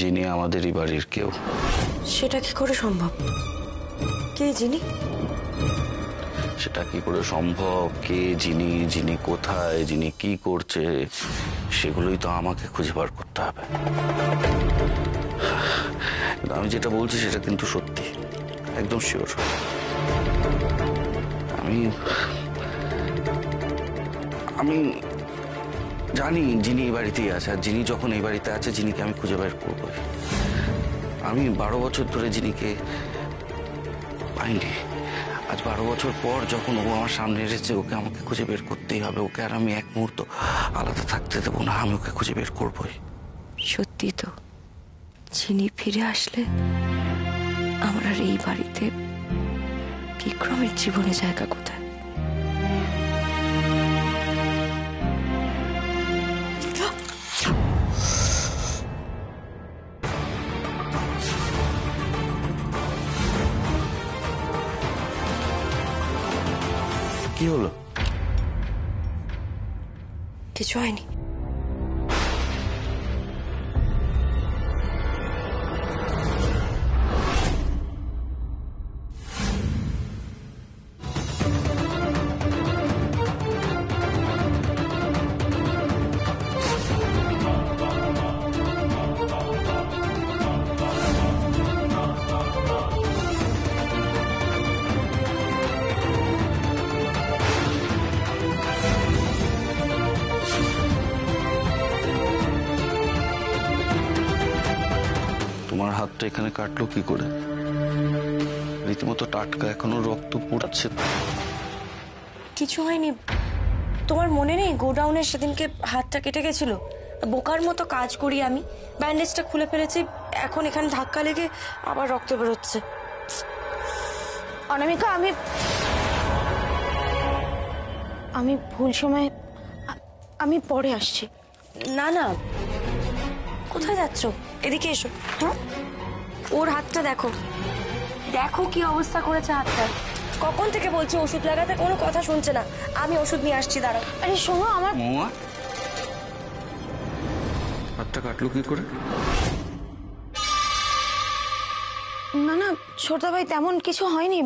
যিনি আমাদেরই বাড়ির কেউ। সেটা কি করে সম্ভব? কে যিনি? সেটা কি করে সম্ভব? কে যিনি, যিনি কোথায়, যিনি কি করছে, সেগুলোই তো আমাকে খুঁজে বার করতে হবে। আমি যেটা বলছি সেটা কিন্তু সত্যি, একদম শিওর। আমি জানি যিনি এই বাড়িতেই আছে, আর যিনি যখন এই বাড়িতে আছে যিনিকে আমি খুঁজে বের করবো। আমি 12 বছর ধরে যিনিকে পাইনি। আজ 12 বছর পর যখন ও আমার সামনে এসেছে, ওকে আমাকে খুঁজে বের করতেই হবে। ওকে আর আমি এক মুহূর্ত আলাদা থাকতে দেবো না। আমি ওকে খুঁজে বের করবোই। সত্যি তো, যিনি ফিরে আসলে আমার আর এই বাড়িতে বিক্রমের জীবনে জায়গা কোথায়? কি হলো? কিছু হয়নি। তোমার হাতটা এখানে কাটলো কি করে? রীতিমতো টাটকা, এখনো রক্ত পড়াচ্ছে। কিছু হয়নি। তোমার মনে নেই গোডাউনের সেদিনকে হাতটা কেটে গেছিল? বোকার মতো কাজ করি আমি, ব্যান্ডেজটা খুলে ফেলেছি, এখন এখানে ধাক্কা লেগে আবার রক্ত বেরোচ্ছে। অনামিকা, আমি ভুল সময়, আমি পরে আসছি। না না, কোথায় যাচ্ছ? এদিকে এসো। হ্যাঁ, ওর হাতটা দেখো, দেখো কি অবস্থা করেছে হাতটা। কখন থেকে বলছি ওষুধ লাগাতে, কোনো কথা শুনছে না। আমি ওষুধ নিয়ে আসছি, দাঁড়াও। আরে শোনো, আমার মৌয়া, হাতটা কাটলো কি করে? না না ছোটদা ভাই, তেমন কিছু হয়নি।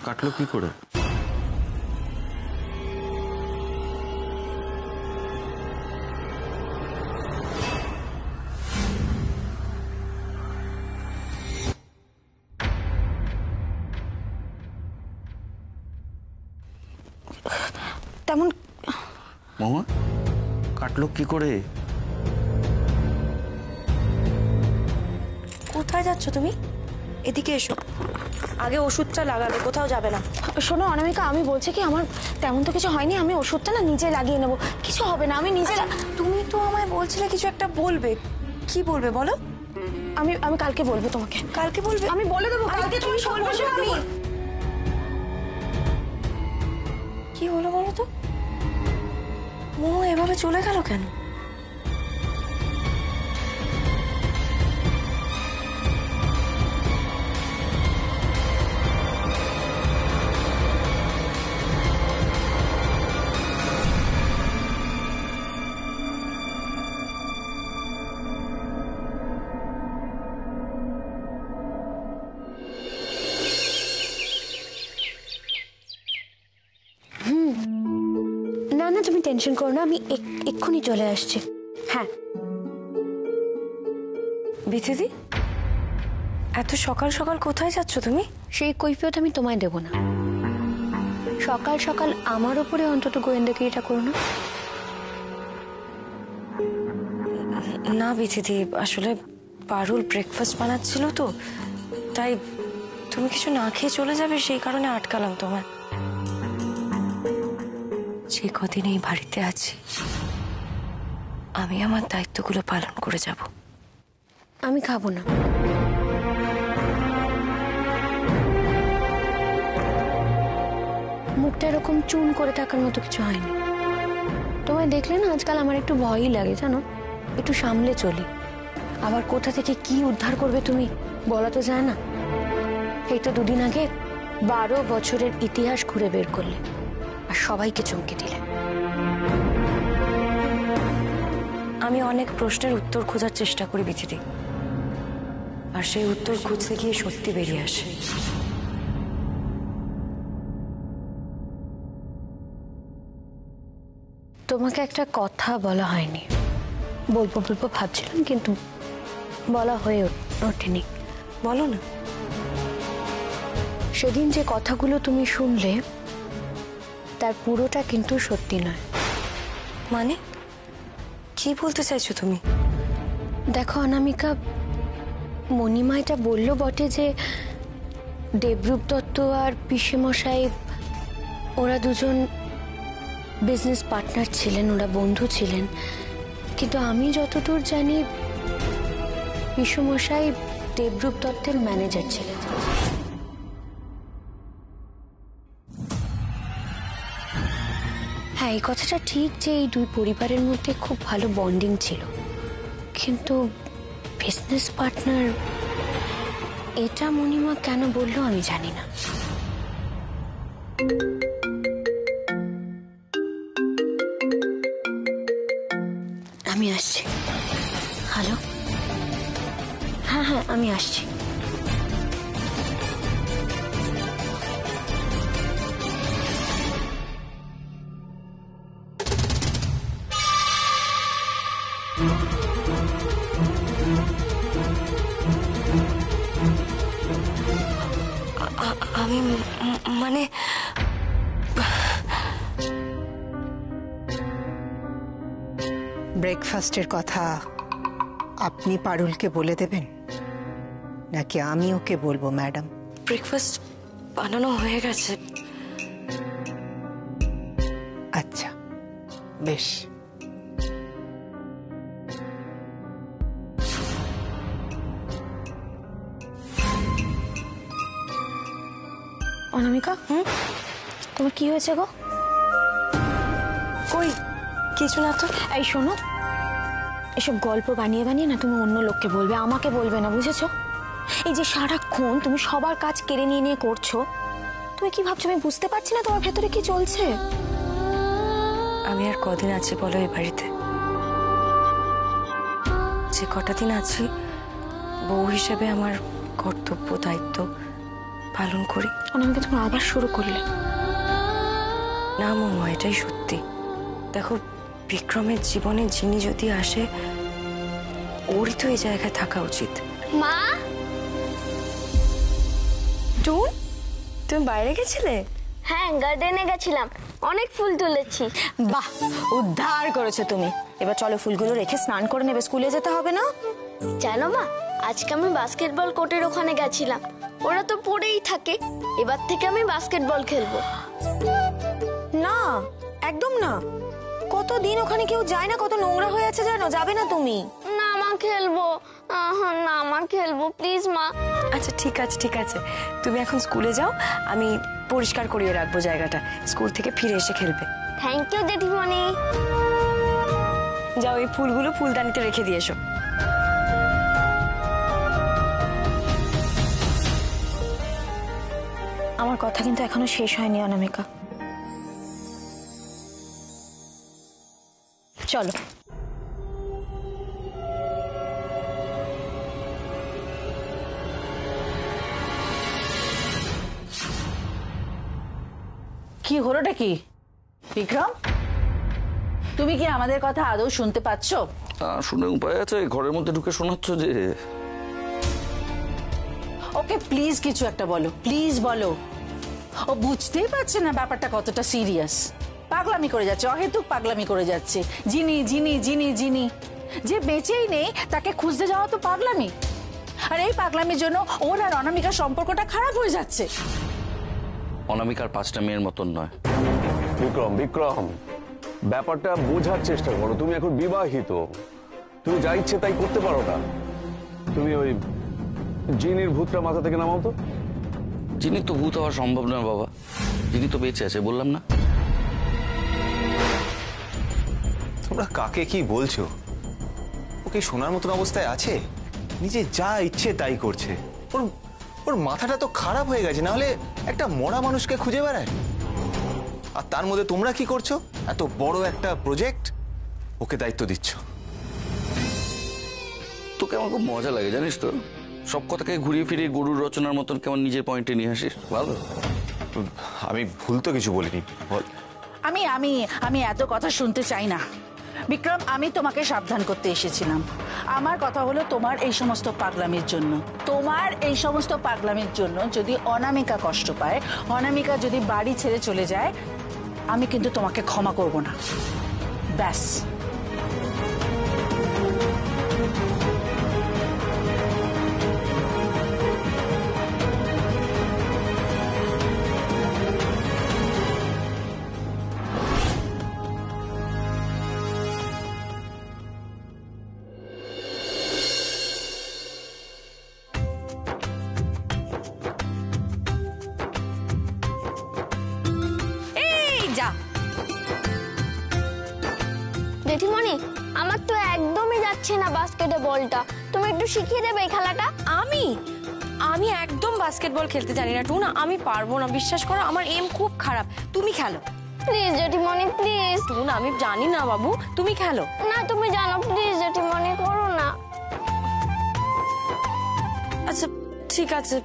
কাটলো কি করে? তেমন মৌয়া, কাটলো কি করে? কোথায় যাচ্ছ তুমি? এদিকে এসো, আগে ওষুধটা লাগাবে, কোথাও যাবে না। শোনো অনামিকা, আমি বলছি কি, আমার তেমন তো কিছু হয়নি। আমি ওষুধটা না নিজে লাগিয়ে নেবো, কিছু হবে না। আমি নিজে তুমি তো আমায় বলছিলে কিছু একটা বলবে, কি বলবে বলো? আমি কালকে বলবো তোমাকে। কালকে বলবে? আমি বলে দেবো কালকে। তুমি বলবো আমি। কি হলো বলো তো? ও এভাবে চলে গেল কেন? না না, তুমি টেনশন করো না, আমি এক্ষুনি চলে আসছি। হ্যাঁ। বিথিদি, এত সকাল সকাল কোথায় যাচ্ছ তুমি? সেই কৈফিয়ত আমি তোমায় দেব না। সকাল সকাল আমার উপরে অন্তত গোয়েন্দাগিরিটা করো না। না বিথিদি, আসলে পারুল ব্রেকফাস্ট বানাচ্ছিল তো, তাই তুমি কিছু না খেয়ে চলে যাবে সেই কারণে আটকালাম তোমায়। যে কদিন এই বাড়িতে আছি আমি আমার দায়িত্বগুলো পালন করে যাব। আমি খাবো না। মুখটা এরকম চুন করে থাকার মতো কিছু হয়নি। তোমায় দেখলে না আজকাল আমার একটু ভয়ই লাগে, জানো। একটু সামলে চলি, আবার কোথা থেকে কি উদ্ধার করবে তুমি বলা তো যায় না। এই তো দুদিন আগে 12 বছরের ইতিহাস ঘুরে বের করলে, আর সবাইকে চমকে দিলে। আমি অনেক প্রশ্নের উত্তর খোঁজার চেষ্টা করি বিথিদি, আর সেই উত্তর খুঁজতে গিয়ে সত্যি বেরিয়ে আসে। তোমাকে একটা কথা বলা হয়নি, বলবো বলবো ভাবছিলাম কিন্তু বলা হয়ে ওঠেনি। বলো না। সেদিন যে কথাগুলো তুমি শুনলে তার পুরোটা কিন্তু সত্যি নয়। মানে কি বলতে চাইছো তুমি? দেখো অনামিকা, মণিমা এটা বললো বটে যে দেবরূপ দত্ত আর পিসেমশাই ওরা দুজন বিজনেস পার্টনার ছিলেন, ওরা বন্ধু ছিলেন, কিন্তু আমি যতদূর জানি পিসেমশাই দেবরূপ দত্তের ম্যানেজার ছিলেন। হ্যাঁ, এই কথাটা ঠিক যে এই দুই পরিবারের মধ্যে খুব ভালো বন্ডিং ছিল, কিন্তু বিজনেস পার্টনার এটা মণিমা কেন বললো আমি জানি না। আমি আসছি। হ্যালো, হ্যাঁ হ্যাঁ আমি আসছি। আমি মানে ব্রেকফাস্টের কথা আপনি পারুলকে বলে দেবেন নাকি আমি ওকে বলবো ম্যাডাম? ব্রেকফাস্ট বানানো হয়ে গেছে। আচ্ছা, বেশ। অনামিকা, তোমার কি হয়েছে গো? কই কিছু না তো। এই শোনো, এসব গল্প বানিয়ে বানিয়ে না তুমি অন্য লোককে বলবে, আমাকে বলবে না, বুঝেছো? এই যে সারাক্ষণ তুমি সবার কাজ কেড়ে নিয়ে নিয়ে করছো, তুমি কি ভাবছো আমি বুঝতে পারছি না তোমার ভেতরে কি চলছে? আমি আর কদিন আছি বলো এই বাড়িতে? যে কটা দিন আছি বউ হিসেবে আমার কর্তব্য দায়িত্ব পালন করি। অনামিকা, তুমি আবার শুরু করলে। না মৌমা, এটাই সত্যি। দেখো, বিক্রমের জীবনে যিনি যদি আসে ওরই তো এই জায়গায় থাকা উচিত। মা, টুন, তুমি বাইরে গেছিলে? হ্যাঁ গার্ডেনে গেছিলাম, অনেক ফুল তুলেছি। বাহ, উদ্ধার করেছো তুমি। এবার চলো ফুলগুলো রেখে স্নান করে নেবে, স্কুলে যেতে হবে না? জানো মা, আজকে আমি বাস্কেটবল কোর্টের ওখানে গেছিলাম, ওরা তো পড়েই থাকে, এবার থেকে আমি বাস্কেটবল খেলবো। না, একদম না। কতদিন ওখানে কেউ যায় না, কত নোংরা হয়ে আছে জানো, যাবে না তুমি? না মা, খেলবো। না মা, খেলবো প্লিজ মা। আচ্ছা ঠিক আছে ঠিক আছে, তুমি এখন স্কুলে যাও, আমি পরিষ্কার করিয়ে রাখবো জায়গাটা, স্কুল থেকে ফিরে এসে খেলবে। থ্যাংক ইউ দিদিমণি। যাও, এই ফুলগুলো ফুলদানিতে রেখে দিয়ে এসো। আমার কথা কিন্তু এখনো শেষ হয়নি অনামিকা। চলো। কি হলোটা কি বিক্রম? তুমি কি আমাদের কথা আদৌ শুনতে পাচ্ছ? শুনে উপায় আছে? ঘরের মধ্যে ঢুকে শোনাচ্ছ যে। ওকে প্লিজ কিছু একটা বলো, প্লিজ বলো। ও বুঝতেই পারছে না ব্যাপারটা কতটা সিরিয়াস। পাগলামি করে যাচ্ছে, অহেতুক পাগলামি করে যাচ্ছে। জিনি জিনি জিনি জিনি, যে বেঁচেই নেই তাকে খুঁজতে যাওয়া তো পাগলামি। আর এই পাগলামির জন্য ওর আর অনামিকার সম্পর্কটা খারাপ হয়ে যাচ্ছে। অনামিকার 5টা মেয়ের মতন নয়। বিক্রম, বিক্রম, ব্যাপারটা বোঝার চেষ্টা করো। তুমি এখন বিবাহিত, তুমি যা ইচ্ছে তাই করতে পারো না। তুমি ওই জিনির ভূতটা মাথা থেকে নামাও তো। যিনি তো ভূত হওয়া সম্ভব নয় বাবা, যিনি তো বেঁচে আছে, বললাম না? তোমরা কাকে কি বলছো? ওকে শোনার মতন অবস্থায় আছে? নিজে যা ইচ্ছে তাই করছে। ওর ওর মাথাটা তো খারাপ হয়ে গেছে, না হলে একটা মরা মানুষকে খুঁজে বেড়ায়। আর তার মধ্যে তোমরা কি করছো? এত বড় একটা প্রজেক্ট ওকে দায়িত্ব দিচ্ছ। তোকে আমার খুব মজা লাগে জানিস তো। সব কথাকে ঘুরিয়ে ফিরিয়ে গরুর রচনার মতন কেমন নিজের পয়েন্টে নিয়ে আসিস? ভালো। আমি ভুল তো কিছু বলিনি, বল। আমি আমি আমি এত কথা শুনতে চাই না বিক্রম। আমি তোমাকে সাবধান করতে এসেছিলাম। আমার কথা হলো তোমার এই সমস্ত পাগলামির জন্য, তোমার এই সমস্ত পাগলামির জন্য যদি অনামিকা কষ্ট পায়, অনামিকা যদি বাড়ি ছেড়ে চলে যায়, আমি কিন্তু তোমাকে ক্ষমা করব না। ব্যাস। জেঠিমণি, আমার তো একদমই যাচ্ছে না বাস্কেটে বলটা। তুমি একটু শিখিয়ে দেবে এই খেলাটা? আমি আমি একদম বাস্কেটবল খেলতে জানি না টুন, আমি পারবো না, বিশ্বাস করো, আমার এম খুব খারাপ। তুমি খেলো প্লিজ জেঠিমণি, প্লিজ। টুন, আমি জানি না বাবু, তুমি খেলো। না, তুমি জানো, প্লিজ জেঠিমণি, করো না। আচ্ছা ঠিক আছে।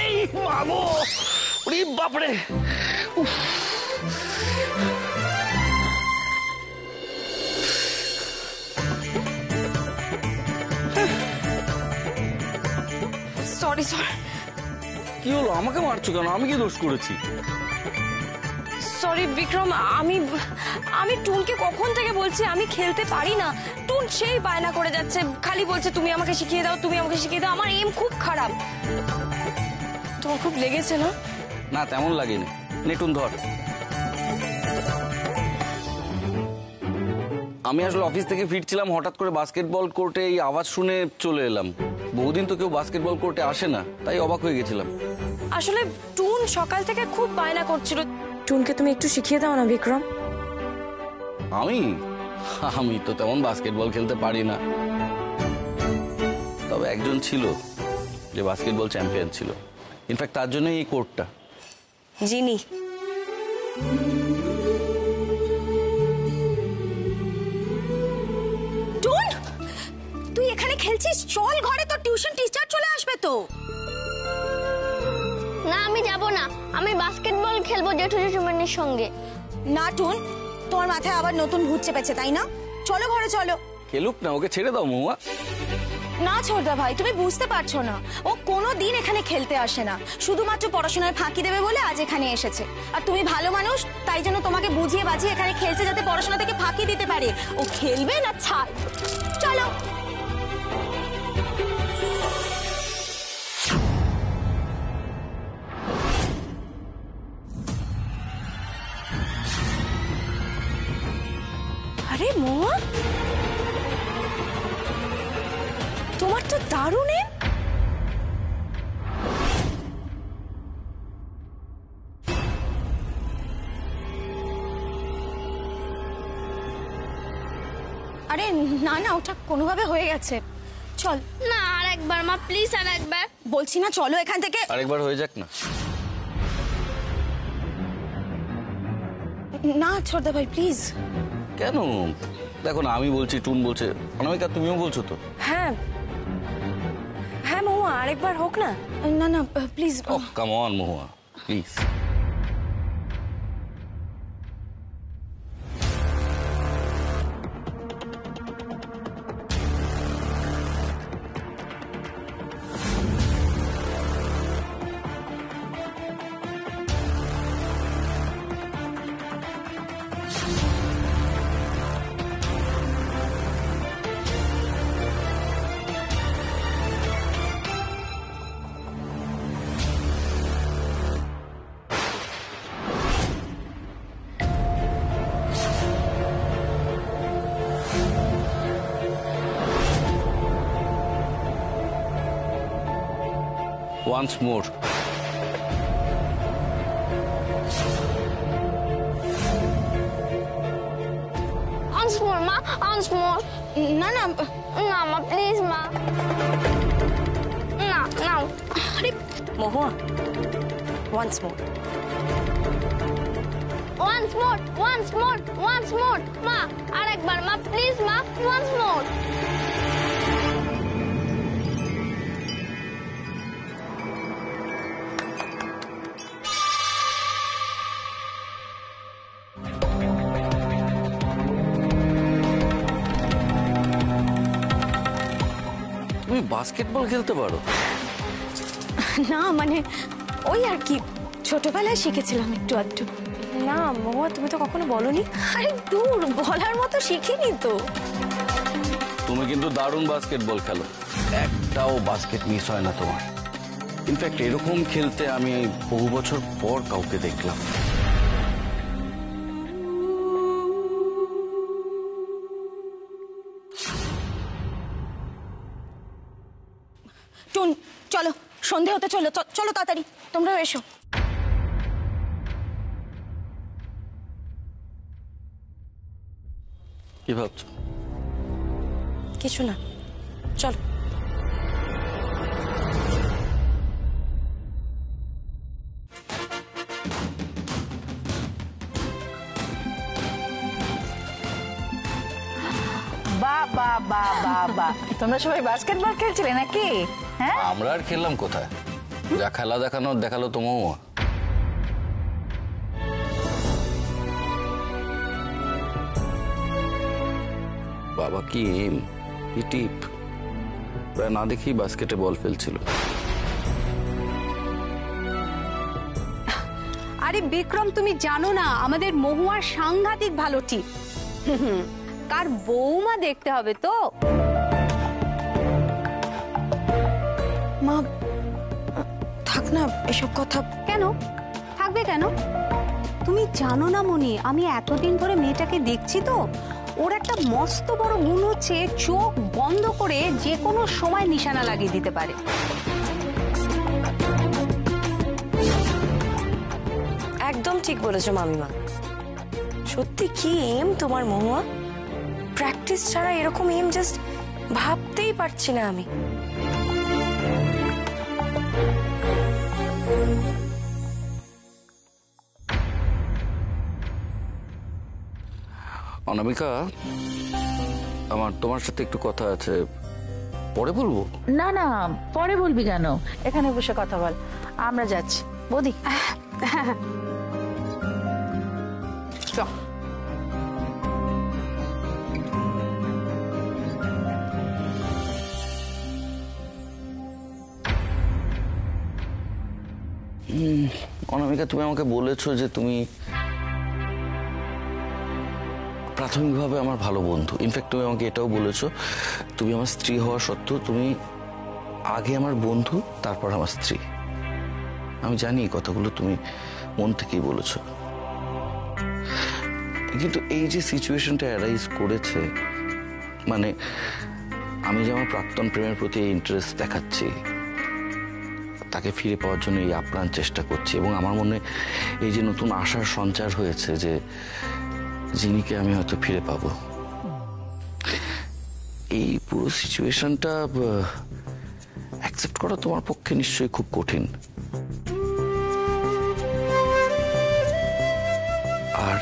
এই মাগো, ওরে বাপরে! Sorry sorry. কি হলো? আমাকে মারছো কেন? আমি কি দোষ করেছি? সরি বিক্রম, আমি আমি টুনকে কখন থেকে বলছি আমি খেলতে পারি না। টুন সেই বায়না করে যাচ্ছে, খালি বলছে তুমি আমাকে শিখিয়ে দাও, তুমি আমাকে শিখিয়ে দাও। আমার এম খুব খারাপ। তোমার খুব লেগেছে না? না, তেমন লাগেনি। নেটুন ধর। আমি আসলে অফিস থেকে ফিরছিলাম, হঠাৎ করে বাস্কেটবল কোর্টে এই আওয়াজ শুনে চলে এলাম। বহুদিন তো কেউ বাস্কেটবল কোর্টে আসে না, তাই অবাক হয়ে গেছিলাম। আসলে টুন সকাল থেকে খুব বায়না করছিল। টুনকে তুমি একটু শিখিয়ে দাও না বিক্রম। আমি তো তেমন বাস্কেটবল খেলতে পারি না, তবে একজন ছিল যে বাস্কেটবল চ্যাম্পিয়ন ছিল। ইনফ্যাক্ট তার জন্যই এই কোর্টটা। জিনি। টুন, তুই এখানে খেলছিস? চল ঘরে, তোর টিউশন টিচার চলে আসবে তো। না, আমি যাব না। আমি বাস্কেটবল খেলবো জেঠু জেঠুমনির সঙ্গে। না টুন, তোমার মাথায় আবার নতুন ভূত চেপেছে, তাই না? চলো ঘরে চলো। খেলুক না, ওকে ছেড়ে দাও মহুয়া। না ছোটদা ভাই, তুমি বুঝতে পারছো না, ও কোনোদিন এখানে খেলতে আসে না, শুধুমাত্র পড়াশোনায় ফাঁকি দেবে বলে আজ এখানে এসেছে। আর তুমি ভালো মানুষ, তাই জন্য তোমাকে বুঝিয়ে বাজিয়ে এখানে খেলছে, যাতে পড়াশোনা থেকে ফাঁকি দিতে পারে। ও খেলবে না ছাড়। চলো। আরে মহুয়া, তোমার তো দারুণ এম। আরে না না, ওটা কোনোভাবে হয়ে গেছে। চল না, আর একবার মা, প্লিজ আর একবার। বলছি না, চলো এখান থেকে। আরেকবার হয়ে যাক না। না ছোটদা ভাই, প্লিজ। কেন? দেখো না, আমি বলছি, টুন বলছে, অনামিকা তুমিও বলছো তো। হ্যাঁ হ্যাঁ মহুয়া, আরেকবার হোক না। না না please. Oh come on Mahua, please. Once more. once more, ma. Once more. না না না মা, প্লিজ মা। না নাও। আরে Mahua, once more. Once more, once more, once more. মা, আরেকবার মা, প্লিজ মা, once more. তুমি বাস্কেটবল খেলতে পারো? না মানে ওই আর কি, ছোটবেলায় শিখেছিলাম একটু আধটু। না মহুয়া, তুমি তো কখনো বলনি। আরে দূর, বলার মতো শিখিনি তো। তুমি কিন্তু দারুণ বাস্কেটবল খেলো, একটাও বাস্কেট মিস হয় না তোমার। ইনফ্যাক্ট এরকম খেলতে আমি বহু বছর পর কাউকে দেখলাম। টুন চলো, সন্ধে হতে চলো, চলো তাড়াতাড়ি, তোমরাও এসো। কি ভাবছো? কিছু না, চলো। বাহ বাহ বাহ বাহ বাহ, তোমরা সবাই বাস্কেটবল খেলছিলে নাকি? হ্যাঁ, আমরা আর খেললাম কোথায়, যা খেলা দেখানোর দেখালো তো মহুয়া। বাবা কি এম, কি টিপ, প্রায় না দেখি বাস্কেটে বল ফেলছিল। আরে বিক্রম, তুমি জানো না আমাদের মহুয়ার সাংঘাতিক ভালো টিপ। কার বৌমা দেখতে হবে তো। মা থাক না এসব কথা। কেন থাকবে কেন? তুমি জানো না মনি, আমি এতদিন ধরে মেয়েটাকে দেখছি তো, ওর একটা মস্ত বড় গুণ হচ্ছে চোখ বন্ধ করে যে কোনো সময় নিশানা লাগিয়ে দিতে পারে। একদম ঠিক বলেছো মামিমা। সত্যি কি এম তোমার মহুয়া, প্র্যাকটিস ছাড়া এরকম এম জাস্ট ভাবতেই পারছি না আমি। অনামিকা, আমার তোমার সাথে একটু কথা আছে, পরে বলবো। না না, পরে বলবি কেন, এখানে বসে কথা বল, আমরা যাচ্ছি। বৌদি চল। অনামিকা, তুমি আমাকে বলেছো যে তুমি প্রাথমিকভাবে আমার ভালো বন্ধু। ইনফ্যাক্ট তুমি আমাকে এটাও বলেছো, তুমি আমার স্ত্রী হওয়া সত্ত্বেও তুমি আগে আমার বন্ধু, তারপর আমার স্ত্রী। আমি জানি এই কথাগুলো তুমি মন থেকেই বলেছো, কিন্তু এই যে সিচুয়েশনটা অ্যারাইজ করেছে, মানে আমি যে আমার প্রাক্তন প্রেমের প্রতি ইন্টারেস্ট দেখাচ্ছি, তাকে ফিরে পাওয়ার জন্য এই আপ্রাণ চেষ্টা করছি, এবং আমার মনে এই যে নতুন আশার সঞ্চার হয়েছে যে জিনিকে আমি হয়তো ফিরে পাবো, এই পুরো সিচুয়েশনটা অ্যাকসেপ্ট করা তোমার পক্ষে নিশ্চয়ই খুব কঠিন। আর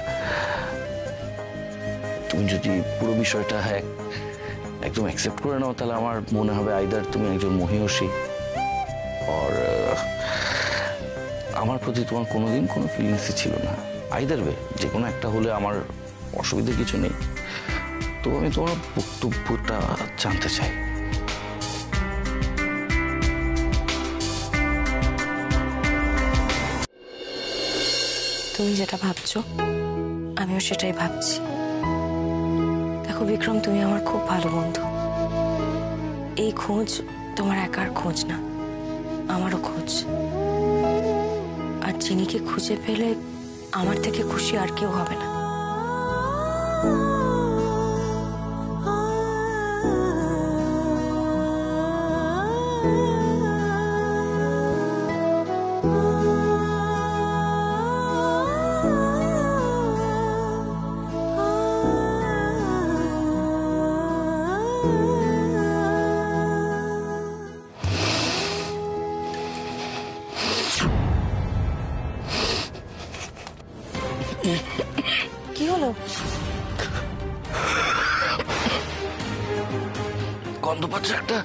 তুমি যদি পুরো বিষয়টা একদম অ্যাকসেপ্ট করে নাও, তাহলে আমার মনে হবে আইদার তুমি একজন মহিয়সী, আর আমার প্রতি তোমার কোনোদিন কোনো ফিলিংসই ছিল না। আইদার ওয়ে, যে কোনো একটা হলে আমার অসুবিধা কিছু নেই। তো আমি তোমার বক্তব্যটা জানতে চাই। তুমি যেটা ভাবছো আমিও সেটাই ভাবছি। দেখো বিক্রম, তুমি আমার খুব ভালো বন্ধু। এই খোঁজ তোমার একার খোঁজ না, আমারও খোঁজ। আর জিনিকে খুঁজে পেলে আমার থেকে খুশি আর কেউ হবে না। কি হলো? গন্ধ পাচ্ছে একটা।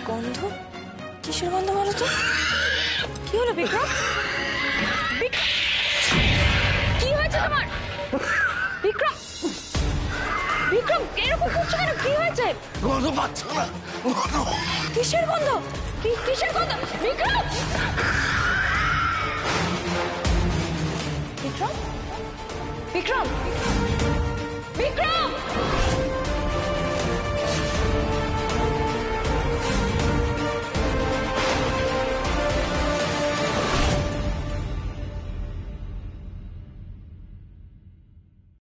গন্ধ? কিসের গন্ধ বলো তো? কি হলো বিক্রম? কি হয়েছে তোমার? বিক্রম, বিক্রম এরকম করছো কেন? কি হয়েছে? গন্ধ পাচ্ছ না? কিসের গন্ধ? কিসের গন্ধ? বিক্রম, বিক্রম, বিক্রম, বিক্রম!